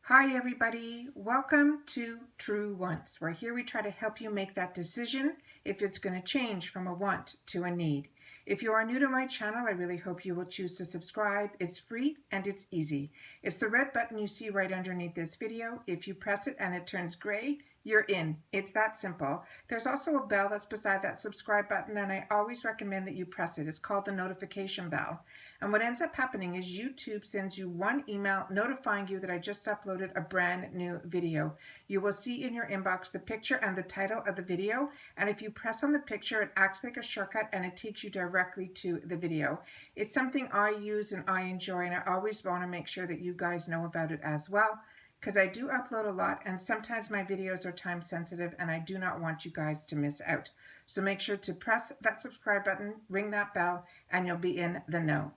Hi everybody, welcome to Truewants, where here we try to help you make that decision if it's going to change from a want to a need. If you are new to my channel, I really hope you will choose to subscribe. It's free and it's easy. It's the red button you see right underneath this video. If you press it and it turns gray, you're in. It's that simple. There's also a bell that's beside that subscribe button, and I always recommend that you press it. It's called the notification bell. And what ends up happening is YouTube sends you one email notifying you that I just uploaded a brand new video. You will see in your inbox the picture and the title of the video, and if you press on the picture, it acts like a shortcut and it takes you directly to the video. It's something I use and I enjoy, and I always want to make sure that you guys know about it as well, because I do upload a lot and sometimes my videos are time sensitive and I do not want you guys to miss out. So make sure to press that subscribe button, ring that bell, and you'll be in the know.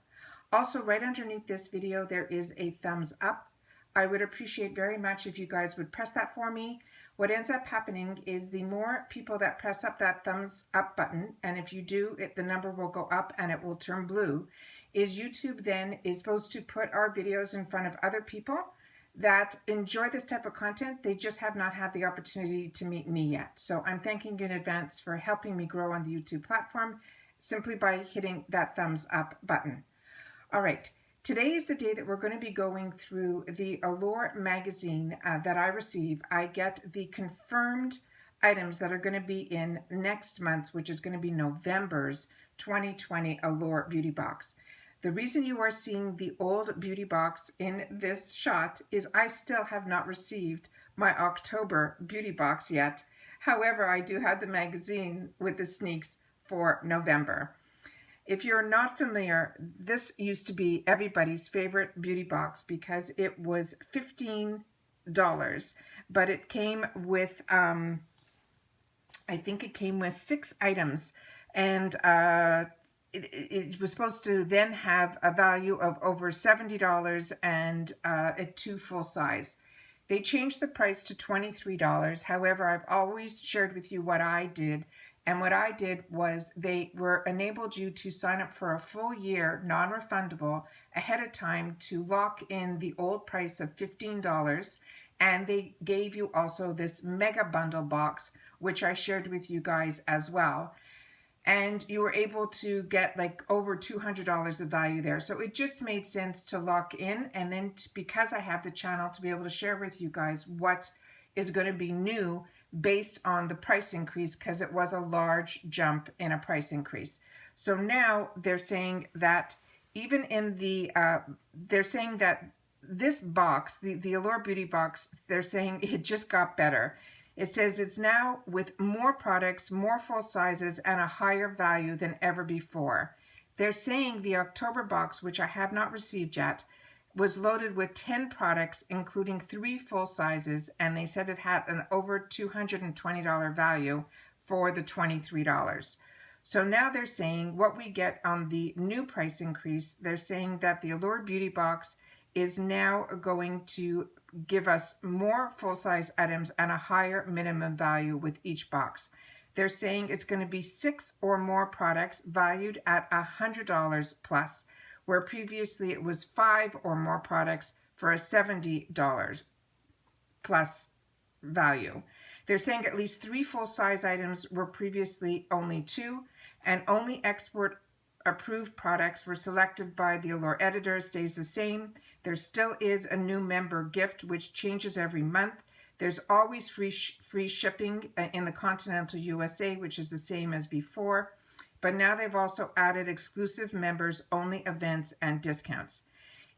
Also, right underneath this video, there is a thumbs up. I would appreciate very much if you guys would press that for me. What ends up happening is the more people that press up that thumbs up button, and if you do, the number will go up and it will turn blue, is YouTube then is supposed to put our videos in front of other people that enjoy this type of content. They just have not had the opportunity to meet me yet. So I'm thanking you in advance for helping me grow on the YouTube platform simply by hitting that thumbs up button. All right, today is the day that we're going to be going through the Allure magazine that I receive. I get the confirmed items that are going to be in next month's, which is going to be November's 2020 Allure beauty box. The reason you are seeing the old beauty box in this shot is I still have not received my October beauty box yet. However, I do have the magazine with the sneaks for November. If you're not familiar, this used to be everybody's favorite beauty box because it was $15, but it came with, I think it came with 6 items, and it was supposed to then have a value of over $70 and a 2 full size. They changed the price to $23. However, I've always shared with you what I did. And what I did was they enabled you to sign up for a full year, non-refundable, ahead of time to lock in the old price of $15. And they gave you also this mega bundle box, which I shared with you guys as well. And you were able to get like over $200 of value there. So it just made sense to lock in. And then because I have the channel, to be able to share with you guys what is going to be new based on the price increase, because it was a large jump in a price increase. So now they're saying that even in the, they're saying that this box, the Allure Beauty box, they're saying it just got better. It says it's now with more products, more full sizes, and a higher value than ever before. They're saying the October box, which I have not received yet, was loaded with 10 products, including 3 full sizes, and they said it had an over $220 value for the $23. So now they're saying what we get on the new price increase, they're saying that the Allure Beauty box is now going to give us more full-size items and a higher minimum value with each box. They're saying it's going to be 6 or more products valued at $100 plus, where previously it was 5 or more products for a $70 plus value. They're saying at least 3 full-size items were previously only 2, and only export approved products were selected by the Allure editor stays the same. There still is a new member gift which changes every month. There's always free shipping in the continental USA, which is the same as before. But now they've also added exclusive members only events and discounts.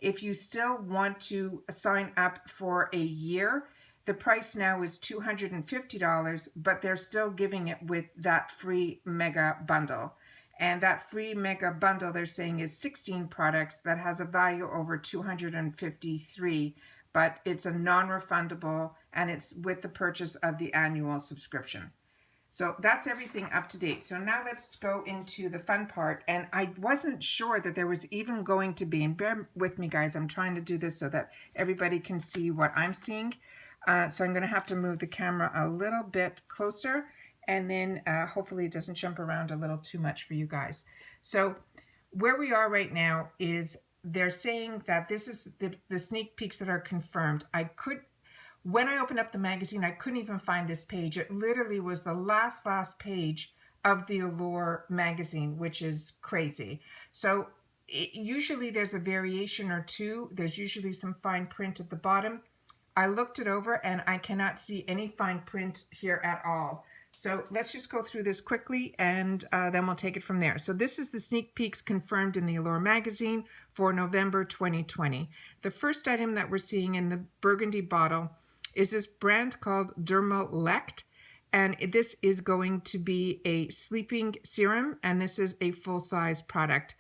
If you still want to sign up for a year, the price now is $250, but they're still giving it with that free mega bundle. And that free mega bundle, they're saying, is 16 products that has a value over $253, but it's a non-refundable, and it's with the purchase of the annual subscription. So that's everything up to date. So now let's go into the fun part. And I wasn't sure that there was even going to be, and bear with me guys, I'm trying to do this so that everybody can see what I'm seeing. So I'm going to have to move the camera a little bit closer, and then hopefully it doesn't jump around a little too much for you guys. So where we are right now is they're saying that this is the sneak peeks that are confirmed. When I opened up the magazine, I couldn't even find this page. It literally was the last page of the Allure magazine, which is crazy. So usually there's a variation or two. There's usually some fine print at the bottom. I looked it over and I cannot see any fine print here at all. So let's just go through this quickly and then we'll take it from there. So this is the sneak peeks confirmed in the Allure magazine for November 2020. The first item that we're seeing in the burgundy bottle is this brand called Dermalect, and this is going to be a sleeping serum, and this is a full-size product.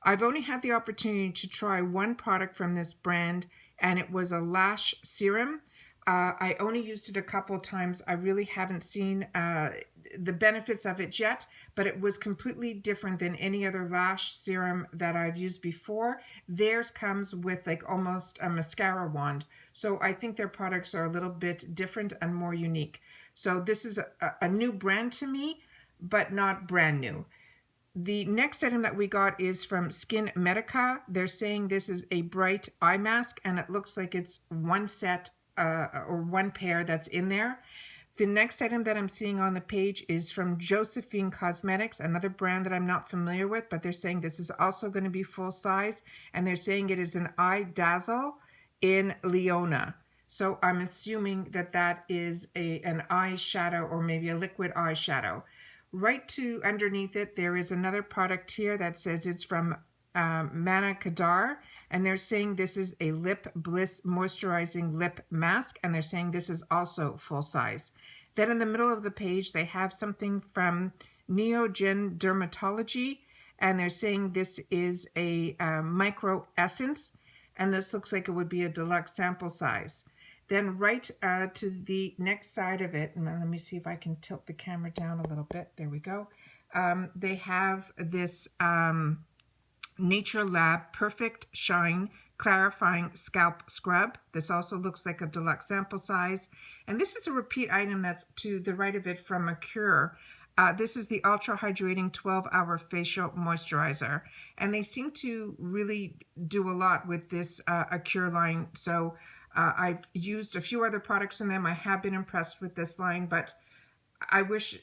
I've only had the opportunity to try one product from this brand, and it was a lash serum. I only used it a couple times. I really haven't seen the benefits of it yet, but it was completely different than any other lash serum that I've used before. Theirs comes with like almost a mascara wand. So I think their products are a little bit different and more unique. So this is a new brand to me, but not brand new. The next item that we got is from Skin Medica. They're saying this is a bright eye mask, and it looks like it's one set or one pair that's in there. The next item that I'm seeing on the page is from Josephine Cosmetics, another brand that I'm not familiar with, but they're saying this is also going to be full size, and they're saying it is an eye dazzle in Leona. So I'm assuming that that is an eyeshadow or maybe a liquid eyeshadow. Right to underneath it, there is another product here that says it's from Mana Kadar, and they're saying this is a Lip Bliss moisturizing lip mask, and they're saying this is also full size. Then in the middle of the page, they have something from Neogen Dermatology, and they're saying this is a micro essence, and this looks like it would be a deluxe sample size. Then right to the next side of it, and let me see if I can tilt the camera down a little bit. There we go. They have this Nature Lab Perfect Shine Clarifying Scalp Scrub. This also looks like a deluxe sample size. And this is a repeat item that's to the right of it from Allure. This is the Ultra Hydrating 12-Hour Facial Moisturizer. And they seem to really do a lot with this Allure line. So I've used a few other products from them. I have been impressed with this line, but I wish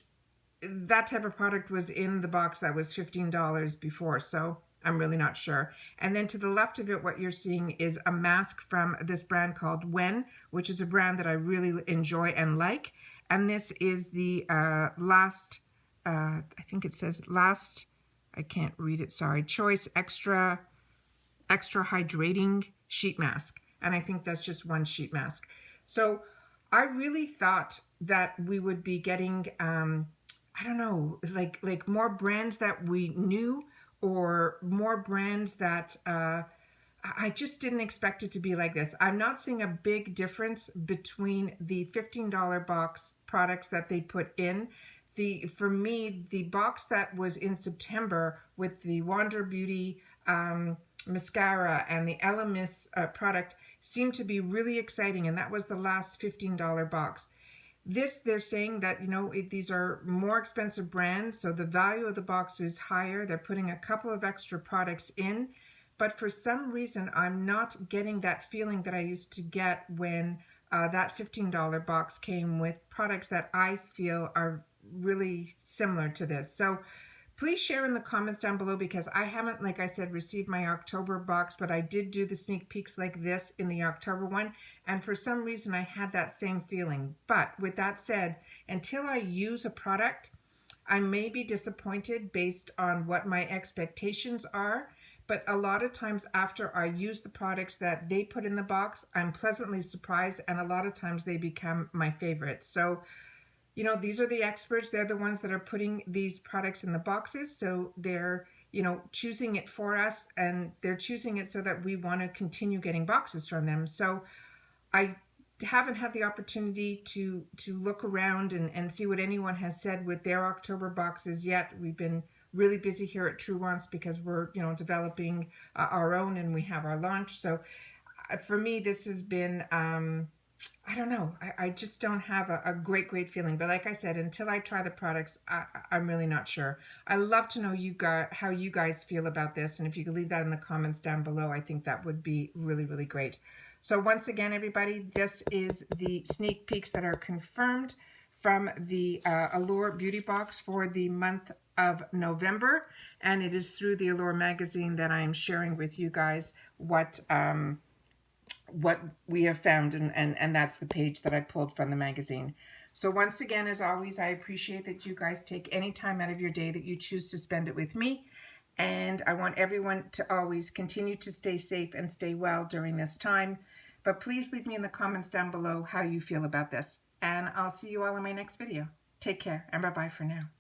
that type of product was in the box that was $15 before. So I'm really not sure. And then to the left of it, what you're seeing is a mask from this brand called Wen, which is a brand that I really enjoy and like. And this is the I think it says last, I can't read it, sorry, Choice Extra Hydrating Sheet Mask. And I think that's just one sheet mask. So I really thought that we would be getting, I don't know, like more brands that we knew, or more brands that I just didn't expect it to be like this. I'm not seeing a big difference between the $15 box products that they put in. For me, the box that was in September with the Wander Beauty mascara and the Elemis product seemed to be really exciting, and that was the last $15 box. This, they're saying that, you know, these are more expensive brands, so the value of the box is higher. They're putting a couple of extra products in, but for some reason, I'm not getting that feeling that I used to get when that $15 box came with products that I feel are really similar to this. So please share in the comments down below, because I haven't, like I said, received my October box, but I did do the sneak peeks like this in the October one, and for some reason I had that same feeling. But with that said, until I use a product, I may be disappointed based on what my expectations are, but a lot of times after I use the products that they put in the box, I'm pleasantly surprised, and a lot of times they become my favorites. So you know, these are the experts. They're the ones that are putting these products in the boxes. So they're, you know, choosing it for us, and they're choosing it so that we want to continue getting boxes from them. So I haven't had the opportunity to look around and see what anyone has said with their October boxes yet. We've been really busy here at Truewants because we're, you know, developing our own, and we have our launch. So for me, this has been I don't know. I just don't have a great feeling. But like I said, until I try the products, I'm really not sure. I love to know how you guys feel about this. And if you could leave that in the comments down below, I think that would be really great. So once again, everybody, this is the sneak peeks that are confirmed from the Allure Beauty Box for the month of November. And it is through the Allure magazine that I'm sharing with you guys what we have found, and that's the page that I pulled from the magazine. So once again, as always, I appreciate that you guys take any time out of your day that you choose to spend it with me. And I want everyone to always continue to stay safe and stay well during this time. But please leave me in the comments down below how you feel about this. And I'll see you all in my next video. Take care, and bye-bye for now.